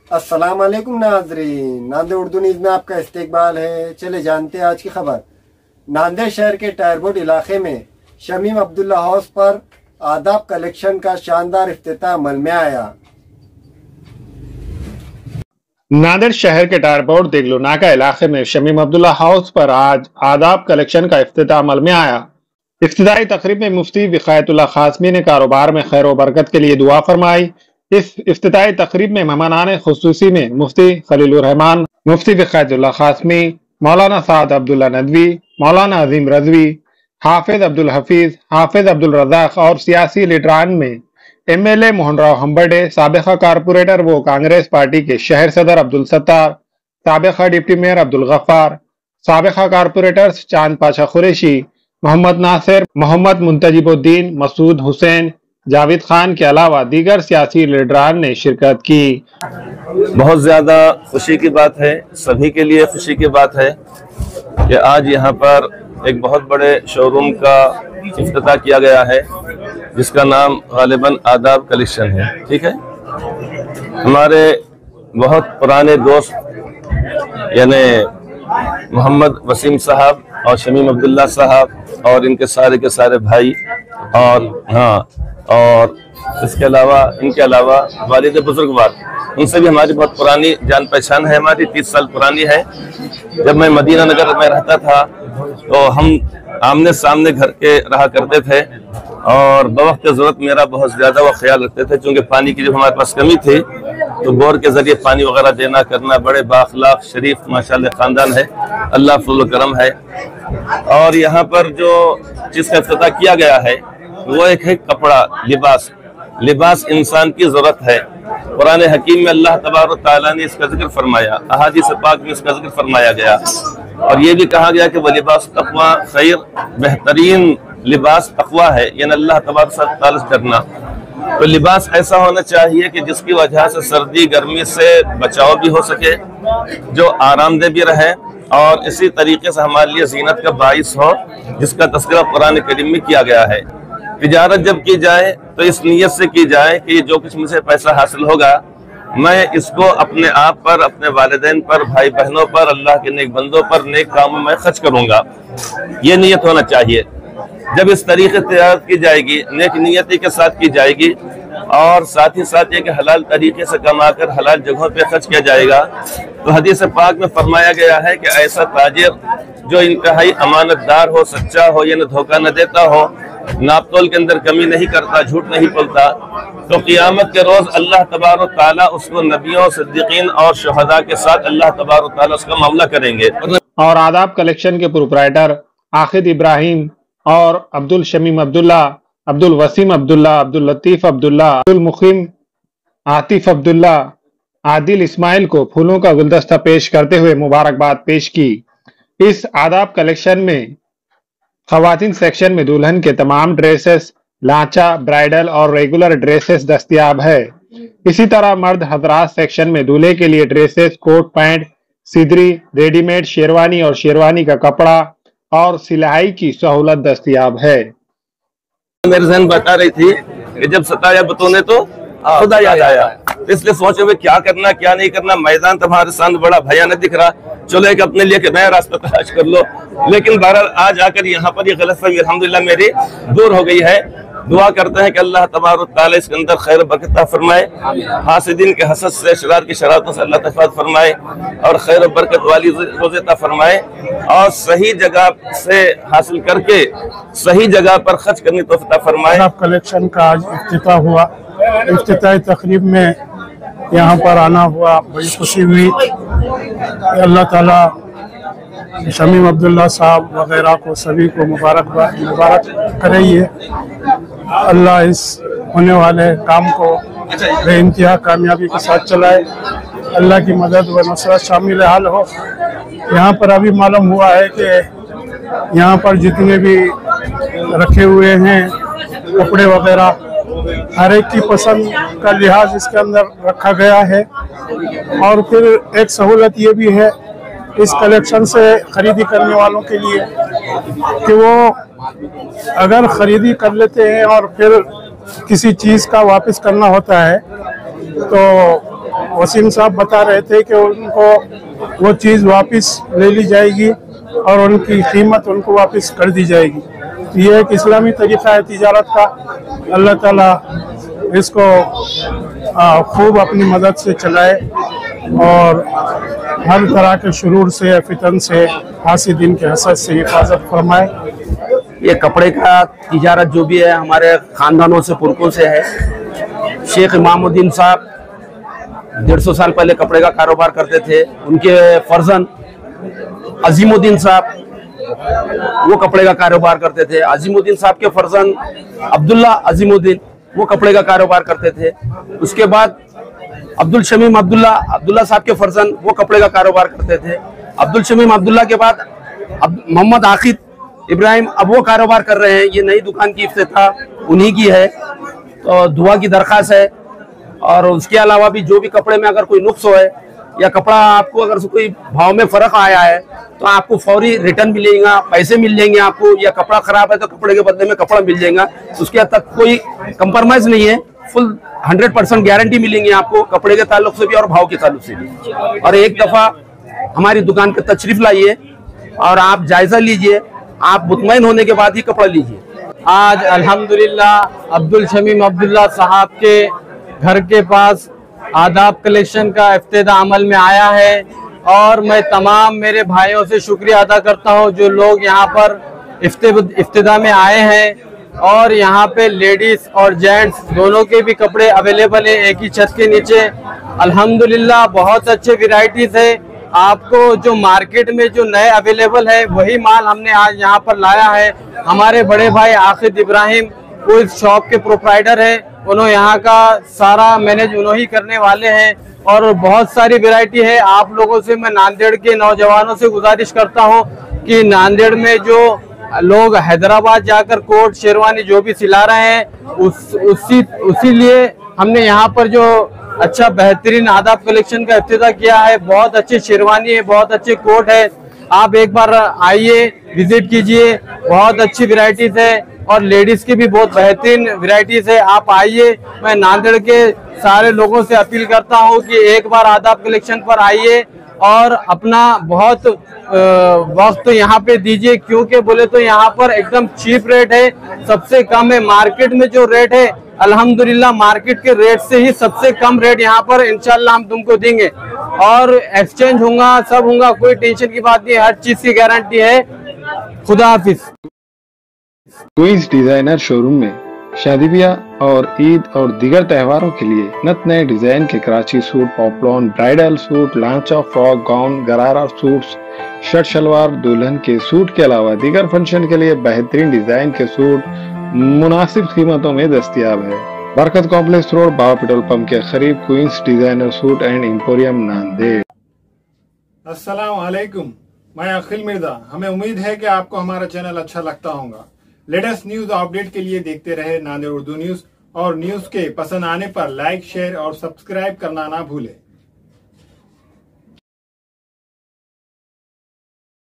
अस्सलाम वालेकुम नाज़रीन, नांदेड़ उर्दू न्यूज़ में आपका इस्तकबाल है। चले जानते हैं आज की खबर। नांदेड़ शहर के टायरबोर्ड इलाके में शमीम अब्दुल्ला हाउस पर आदाब कलेक्शन का शानदार इफ्तिताह अमल में आया। नांदेड़ शहर के टायरबोर्ड देगलू नाका इलाके में शमीम अब्दुल्ला हाउस पर आज आदाब कलेक्शन का इफ्तिताह अमल में आया। इफ्तिताई तकरीब में मुफ्ती विकायतुल्लाह खासमी ने कारोबार में खैर व बरकत के लिए दुआ फरमाई। इस इफ्तिताई तकरीब में मेहमानान खुसूसी में मुफ्ती खलीलुर रहमान, मुफ्ती विकायतुल्लाह खासमी, मौलाना साद अब्दुल्ला नदवी, मौलाना अजीम रजवी, हाफिज अब्दुल हफीज, हाफिज अब्दुल रज़ाक और सियासी लीडरान में MLA मोहनराव हम्बर्डे, साबिका कारपोरेटर व कांग्रेस पार्टी के शहर सदर अब्दुल सत्तार, साबिका डिप्टी मेयर अब्दुल गफ्फार, साबिका कारपोरेटर्स चांद पाशा कुरैशी, मोहम्मद नासिर, मोहम्मद मुंतजिबुद्दीन, मसूद हुसैन, जावेद खान के अलावा दीगर सियासी लीडरान ने शिरकत की। बहुत ज़्यादा खुशी की बात है, सभी के लिए खुशी की बात है कि आज यहाँ पर एक बहुत बड़े शोरूम का इफ्तिताह किया गया है जिसका नाम गालिबन आदाब कलेक्शन है। ठीक है, हमारे बहुत पुराने दोस्त यानी मोहम्मद वसीम साहब और शमीम अब्दुल्ला साहब और इनके सारे भाई और इसके अलावा इनके अलावा वालिद बुजुर्गवार, उनसे भी हमारी बहुत पुरानी जान पहचान है। हमारी 30 साल पुरानी है। जब मैं मदीना नगर में रहता था तो हम आमने सामने घर के रहा करते थे और बवक्त ज़रूरत मेरा बहुत ज़्यादा वो ख्याल रखते थे, क्योंकि पानी की जब हमारे पास कमी थी तो बोर के ज़रिए पानी वगैरह देना करना। बड़े बाखलाक शरीफ माशाल्लाह ख़ानदान है, अल्लाह फज़ल करम है। और यहाँ पर जो चीज़ का इफ्तिताह किया गया है वो एक है कपड़ा, लिबास इंसान की ज़रूरत है। कुरान हकीम में अल्लाह तबारक तआला ने इसका जिक्र फरमाया, अहादीस पाक में इसका जिक्र फरमाया गया और ये भी कहा गया कि वह लिबास तक़वा खैर, बेहतरीन लिबास तक़वा है, यानी अल्लाह तबारक तआला से डरना। तो लिबास ऐसा होना चाहिए कि जिसकी वजह से सर्दी गर्मी से बचाव भी हो सके, जो आरामदेह भी रहे और इसी तरीके से हमारे लिए ज़ीनत का बाइस हो, जिसका तज़किरा कुरान करीम में किया गया है। तिजारत जब की जाए तो इस नीयत से की जाए कि जो कुछ मुझे पैसा हासिल होगा मैं इसको अपने आप पर, अपने वालिदैन पर, भाई बहनों पर, अल्लाह के नेक बंदों पर, नेक कामों में खर्च करूंगा। ये नीयत होना चाहिए। जब इस तरीके से तिजारत की जाएगी, नेक नीयती के साथ की जाएगी और साथ ही साथ ये कि हलाल तरीके से कमाकर हलाल जगहों पे खर्च किया जाएगा, तो हदीस पाक में फरमाया गया है कि ऐसा ताजिर जो इंतहाई अमानतदार हो, सच्चा हो, यानी धोखा न देता हो, नापतोल के अंदर कमी नहीं करता, झूठ नहीं बोलता, तो क़ियामत के रोज अल्लाह तबारक तआला उसको नबियों, सिद्दीकीन और शुहदा के साथ अल्लाह तबारक तआला उसका मामला करेंगे। और आदाब कलेक्शन के प्रोप्राइटर आखिद इब्राहिम और अब्दुल शमीम अब्दुल्ला, अब्दुल वसीम अब्दुल्ला, अब्दुल लतीफ अब्दुल्ला, अब्दुल मुखीम आतिफ अब्दुल्ला, आदिल इस्माइल को फूलों का गुलदस्ता पेश करते हुए मुबारकबाद पेश की। इस आदाब कलेक्शन में खवातीन सेक्शन में दुल्हन के तमाम ड्रेसेस, लांचा, ब्राइडल और रेगुलर ड्रेसेस दस्तयाब है। इसी तरह मर्द हजरात सेक्शन में दूल्हे के लिए ड्रेसेस, कोट पैंट, सिदरी, रेडीमेड शेरवानी और शेरवानी का कपड़ा और सिलाई की सहूलत दस्तयाब है। मेरे जहन बता रही थी कि जब सताया बतौने तो खुदा याद आया, इसलिए सोचे हुए क्या करना क्या नहीं करना। मैदान तुम्हारे सामने बड़ा भयानक दिख रहा, चलो एक अपने लिए नया रास्ता तलाश कर लो। लेकिन बहरहाल आज आकर यहाँ पर ये गलतफहमी अल्हम्दुलिल्लाह मेरी दूर हो गई है। दुआ करते हैं कि अल्लाह तबारक तआला इसके अंदर खैर बरकत फरमाए, हासिदीन के हसद से, शरार की शरारतों से अल्लाह तफात फरमाए और खैर बरकत वाली रोज़े फरमाए और सही जगह से हासिल करके सही जगह पर खर्च करने तौफीक फरमाए। कलेक्शन का आज इफ्तिताह हुआ। इफ्तिताई तकरीब में यहाँ पर आना हुआ, बड़ी खुशी हुई। अल्लाह ताला शमीम अब्दुल्ला साहब वगैरह को सभी को मुबारक करे। अल्लाह इस होने वाले काम को बेइंतहा कामयाबी के साथ चलाए। अल्लाह की मदद व नसरत शामिल हाल हो। यहाँ पर अभी मालूम हुआ है कि यहाँ पर जितने भी रखे हुए हैं कपड़े वगैरह, हर एक की पसंद का लिहाज इसके अंदर रखा गया है। और फिर एक सहूलत ये भी है इस कलेक्शन से खरीदी करने वालों के लिए कि वो अगर खरीदी कर लेते हैं और फिर किसी चीज़ का वापस करना होता है तो वसीम साहब बता रहे थे कि उनको वो चीज़ वापस ले ली जाएगी और उनकी कीमत उनको वापस कर दी जाएगी। तो ये एक इस्लामी तरीक़ा है तिजारत का। अल्लाह ताला इसको खूब अपनी मदद से चलाए और हर तरह के शुरूर से, फितन से, हासिदीन के हसद से हिफाजत फरमाए। ये कपड़े का तिजारत जो भी है हमारे ख़ानदानों से, पुरखों से है। शेख इमामुद्दीन साहब 150 साल पहले कपड़े का कारोबार करते थे। उनके फर्जन अजीमुद्दीन साहब वो कपड़े का कारोबार करते थे। अजीमुद्दीन साहब के फर्जन अब्दुल्ला अजीमुद्दीन वो कपड़े का कारोबार करते थे। उसके बाद अब्दुल शमीम अब्दुल्ला साहब के फर्जन वो कपड़े का कारोबार करते थे। अब्दुल शमीम अब्दुल्ला के बाद मोहम्मद आकिब इब्राहिम अब वो कारोबार कर रहे हैं। ये नई दुकान की इफ्तिताह उन्हीं की है, तो दुआ की दरख्वास्त है। और उसके अलावा भी जो भी कपड़े में अगर कोई नुक्स हो है या कपड़ा आपको अगर कोई भाव में फर्क आया है तो आपको फौरी रिटर्न मिलेगा, पैसे मिल जाएंगे आपको। या कपड़ा खराब है तो कपड़े के बदले में कपड़ा मिल जाएगा। उसके हद तक कोई कंप्रोमाइज नहीं है, फुल 100% गारंटी मिलेंगी आपको, कपड़े के ताल्लुक से भी और भाव के ताल्लुक से भी। और एक दफा हमारी दुकान पे तशरीफ लाइए और आप जायजा लीजिए, आप मुतमईन होने के बाद ही कपड़ा लीजिए। आज अल्हम्दुलिल्लाह अब्दुल शमीम अब्दुल्ला साहब के घर के पास आदाब कलेक्शन का इफ्तिताह अमल में आया है और मैं तमाम मेरे भाइयों से शुक्रिया अदा करता हूं जो लोग यहां पर इफ्तिताह में आए हैं। और यहां पे लेडीज और जेंट्स दोनों के भी कपड़े अवेलेबल है एक ही छत के नीचे। अल्हम्दुलिल्लाह बहुत अच्छे वैरायटीज है। आपको जो मार्केट में जो नए अवेलेबल है वही माल हमने आज यहाँ पर लाया है। हमारे बड़े भाई आकिब इब्राहिम वो इस शॉप के प्रोप्राइटर है, उन्होंने यहाँ का सारा मैनेज उन्होंने ही करने वाले हैं। और बहुत सारी वैरायटी है। आप लोगों से मैं नांदेड़ के नौजवानों से गुजारिश करता हूँ कि नांदेड़ में जो लोग हैदराबाद जाकर कोट शेरवानी जो भी सिला रहे हैं उसी लिए हमने यहाँ पर जो अच्छा बेहतरीन आदाब कलेक्शन का इफ्तिताह किया है। बहुत अच्छे शेरवानी है, बहुत अच्छे कोट है। आप एक बार आइए, विजिट कीजिए, बहुत अच्छी वैरायटीज है और लेडीज की भी बहुत बेहतरीन वैरायटीज है। आप आइए, मैं नांदेड़ के सारे लोगों से अपील करता हूं कि एक बार आदाब कलेक्शन पर आइए और अपना बहुत वक्त यहाँ पे दीजिए, क्योंकि बोले तो यहाँ पर एकदम चीप रेट है, सबसे कम है। मार्केट में जो रेट है अल्हम्दुलिल्लाह मार्केट के रेट से ही सबसे कम रेट यहाँ पर इंशाल्लाह हम तुमको देंगे और एक्सचेंज होगा, सब होगा, कोई टेंशन की बात नहीं, हर चीज की गारंटी है। खुदा हाफिज। क्वींस डिजाइनर शोरूम में शादी ब्याह और ईद और दीगर त्योहारों के लिए नत नए डिजाइन के Karachi suit, poplin, bridal suit, लांचा, frock, gown, gharara suits, shirt shalwar, दुल्हन के सूट के अलावा दीगर फंक्शन के लिए बेहतरीन डिजाइन के सूट मुनासिब कीमतों में दस्तयाब है। Barkat complex road, Baba petrol pump के करीब, queens designer suit and emporium, Nanded. अस्सलाम वालेकुम, मैं अखिल मिर्जा। हमें उम्मीद है कि आपको हमारा चैनल अच्छा लगता होगा। लेटेस्ट न्यूज अपडेट के लिए देखते रहे नांदेड़ उर्दू न्यूज और न्यूज के पसंद आने पर लाइक, शेयर और सब्सक्राइब करना ना भूलें।